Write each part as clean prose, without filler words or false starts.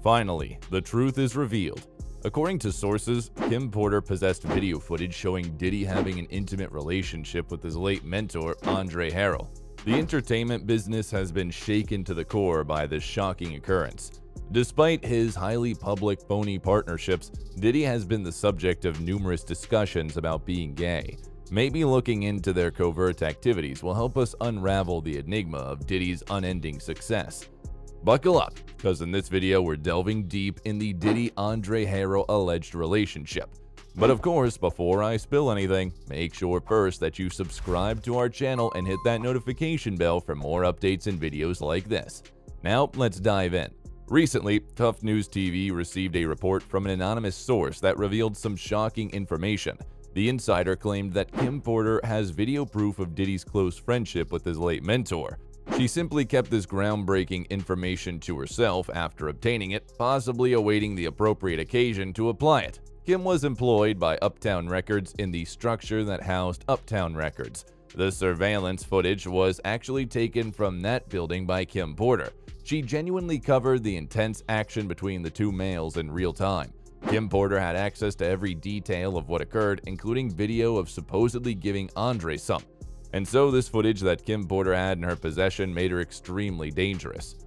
Finally, the truth is revealed. According to sources, Kim Porter possessed video footage showing Diddy having an intimate relationship with his late mentor, Andre Harrell. The entertainment business has been shaken to the core by this shocking occurrence. Despite his highly public phony partnerships, Diddy has been the subject of numerous discussions about being gay. Maybe looking into their covert activities will help us unravel the enigma of Diddy's unending success. Buckle up, because in this video we're delving deep in the Diddy-Andre Harrell alleged relationship. But of course, before I spill anything, make sure first that you subscribe to our channel and hit that notification bell for more updates and videos like this. Now, let's dive in. Recently, Tough News TV received a report from an anonymous source that revealed some shocking information. The insider claimed that Kim Porter has video proof of Diddy's close friendship with his late mentor. She simply kept this groundbreaking information to herself after obtaining it, possibly awaiting the appropriate occasion to apply it. Kim was employed by Uptown Records in the structure that housed Uptown Records. The surveillance footage was actually taken from that building by Kim Porter. She genuinely covered the intense action between the two males in real time. Kim Porter had access to every detail of what occurred, including video of supposedly giving Andre some. And so this footage that Kim Porter had in her possession made her extremely dangerous.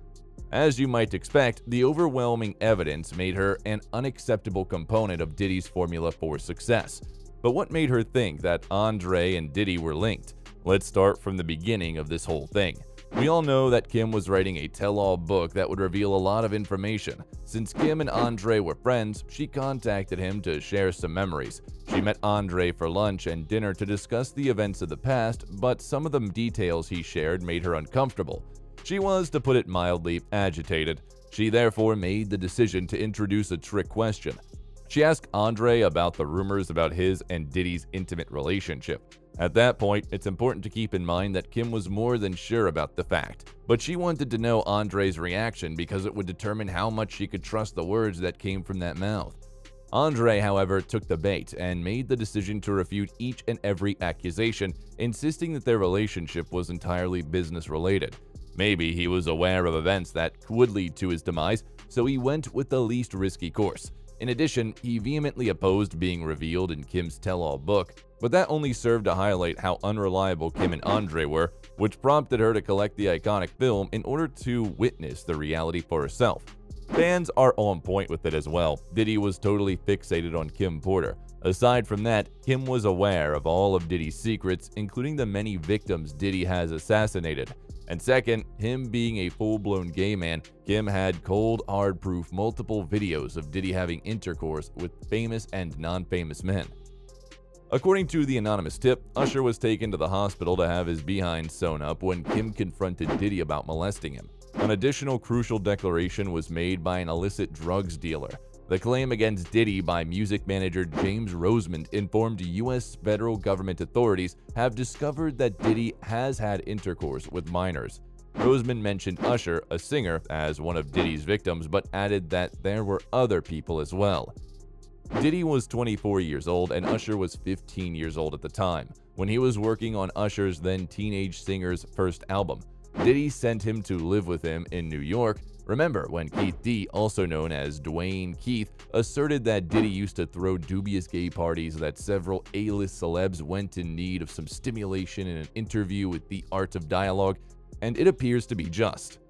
As you might expect, the overwhelming evidence made her an unacceptable component of Diddy's formula for success. But what made her think that Andre and Diddy were linked? Let's start from the beginning of this whole thing. We all know that Kim was writing a tell-all book that would reveal a lot of information. Since Kim and Andre were friends, she contacted him to share some memories. She met Andre for lunch and dinner to discuss the events of the past, but some of the details he shared made her uncomfortable. She was, to put it mildly, agitated. She therefore made the decision to introduce a trick question. She asked Andre about the rumors about his and Diddy's intimate relationship. At that point, it's important to keep in mind that Kim was more than sure about the fact, but she wanted to know Andre's reaction because it would determine how much she could trust the words that came from that mouth. Andre, however, took the bait and made the decision to refute each and every accusation, insisting that their relationship was entirely business-related. Maybe he was aware of events that would lead to his demise, so he went with the least risky course. In addition, he vehemently opposed being revealed in Kim's tell-all book, but that only served to highlight how unreliable Kim and Andre were, which prompted her to collect the iconic film in order to witness the reality for herself. Fans are on point with it as well. Diddy was totally fixated on Kim Porter. Aside from that, Kim was aware of all of Diddy's secrets, including the many victims Diddy has assassinated. And second, him being a full-blown gay man, Kim had cold, hard proof multiple videos of Diddy having intercourse with famous and non-famous men. According to the anonymous tip, Usher was taken to the hospital to have his behind sewn up when Kim confronted Diddy about molesting him. An additional crucial declaration was made by an illicit drugs dealer. The claim against Diddy by music manager James Rosemond informed U.S. federal government authorities have discovered that Diddy has had intercourse with minors. Rosemond mentioned Usher, a singer, as one of Diddy's victims, but added that there were other people as well. Diddy was 24 years old and Usher was 15 years old at the time, when he was working on Usher's then teenage singer's first album. Diddy sent him to live with him in New York. Remember when Keith D, also known as Dwayne Keith, asserted that Diddy used to throw dubious gay parties, that several A-list celebs went in need of some stimulation in an interview with The Art of Dialogue, and it appears to be just.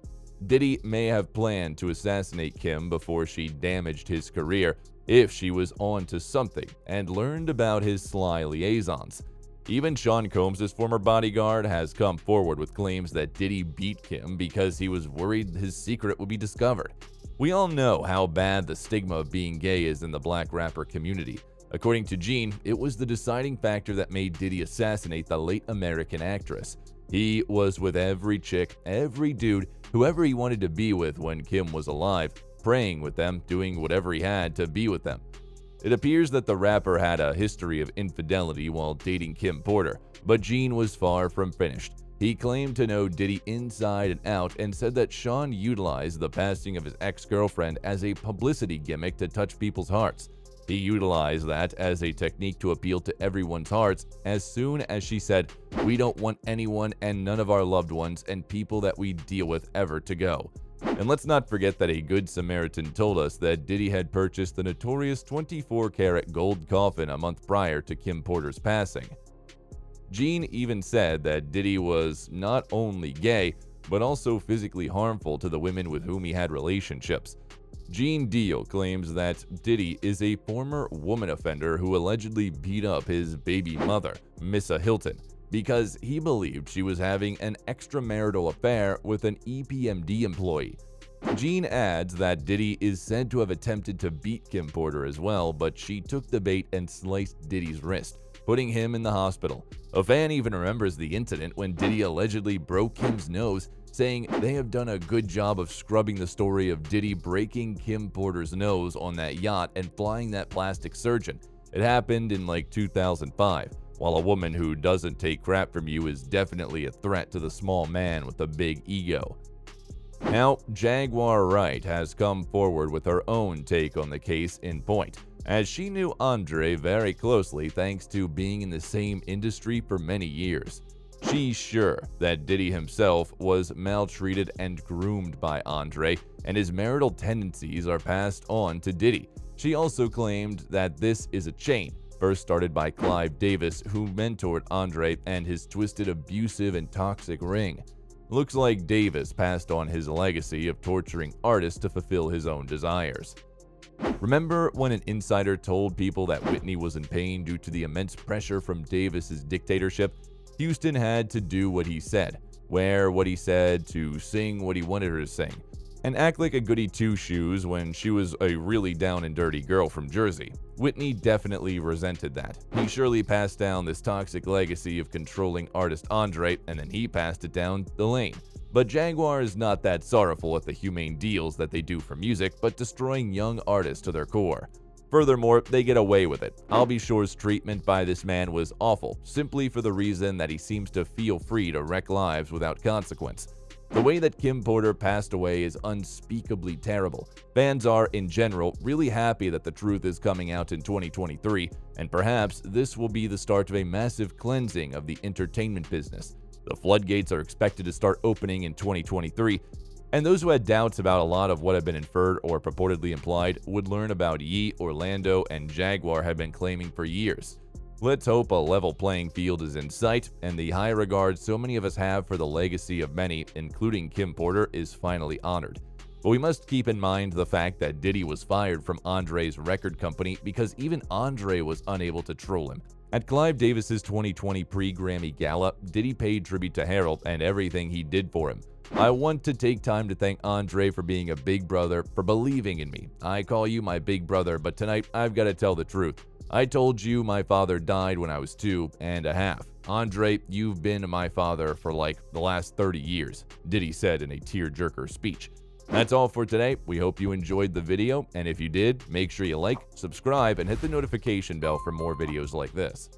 Diddy may have planned to assassinate Kim before she damaged his career, if she was on to something and learned about his sly liaisons. Even Sean Combs' former bodyguard has come forward with claims that Diddy beat Kim because he was worried his secret would be discovered. We all know how bad the stigma of being gay is in the black rapper community. According to Gene, it was the deciding factor that made Diddy assassinate the late American actress. He was with every chick, every dude, whoever he wanted to be with when Kim was alive, praying with them, doing whatever he had to be with them. It appears that the rapper had a history of infidelity while dating Kim Porter, but Gene was far from finished. He claimed to know Diddy inside and out and said that Sean utilized the passing of his ex-girlfriend as a publicity gimmick to touch people's hearts. He utilized that as a technique to appeal to everyone's hearts as soon as she said, "We don't want anyone and none of our loved ones and people that we deal with ever to go." And let's not forget that a Good Samaritan told us that Diddy had purchased the notorious 24-karat gold coffin a month prior to Kim Porter's passing. Gene even said that Diddy was not only gay, but also physically harmful to the women with whom he had relationships. Gene Deal claims that Diddy is a former woman offender who allegedly beat up his baby mother, Missa Hilton, because he believed she was having an extramarital affair with an EPMD employee. Gene adds that Diddy is said to have attempted to beat Kim Porter as well, but she took the bait and sliced Diddy's wrist, putting him in the hospital. A fan even remembers the incident when Diddy allegedly broke Kim's nose, saying they have done a good job of scrubbing the story of Diddy breaking Kim Porter's nose on that yacht and flying that plastic surgeon. It happened in like 2005, while a woman who doesn't take crap from you is definitely a threat to the small man with a big ego. Now, Jaguar Wright has come forward with her own take on the case in point, as she knew Andre very closely thanks to being in the same industry for many years. She's sure that Diddy himself was maltreated and groomed by Andre, and his marital tendencies are passed on to Diddy. She also claimed that this is a chain, first started by Clive Davis, who mentored Andre and his twisted, abusive, and toxic ring. Looks like Davis passed on his legacy of torturing artists to fulfill his own desires. Remember when an insider told people that Whitney was in pain due to the immense pressure from Davis's dictatorship? Houston had to do what he said, wear what he said, to sing what he wanted her to sing, and act like a goody two-shoes when she was a really down and dirty girl from Jersey. Whitney definitely resented that. He surely passed down this toxic legacy of controlling artist Andre, and then he passed it down the lane. But Jaguar is not that sorrowful at the humane deals that they do for music, but destroying young artists to their core. Furthermore, they get away with it. I'll Be Sure's treatment by this man was awful, simply for the reason that he seems to feel free to wreck lives without consequence. The way that Kim Porter passed away is unspeakably terrible. Fans are, in general, really happy that the truth is coming out in 2023, and perhaps this will be the start of a massive cleansing of the entertainment business. The floodgates are expected to start opening in 2023, and those who had doubts about a lot of what had been inferred or purportedly implied would learn about Ye, Orlando, and Jaguar had been claiming for years. Let's hope a level playing field is in sight, and the high regard so many of us have for the legacy of many, including Kim Porter, is finally honored. But we must keep in mind the fact that Diddy was fired from Andre's record company because even Andre was unable to troll him. At Clive Davis's 2020 pre-Grammy Gala, Diddy paid tribute to Harrell and everything he did for him. I want to take time to thank Andre for being a big brother, for believing in me. I call you my big brother, but tonight I've got to tell the truth. I told you my father died when I was 2.5. Andre, you've been my father for like the last 30 years, Diddy said in a tear-jerker speech. That's all for today. We hope you enjoyed the video, and if you did, make sure you like, subscribe, and hit the notification bell for more videos like this.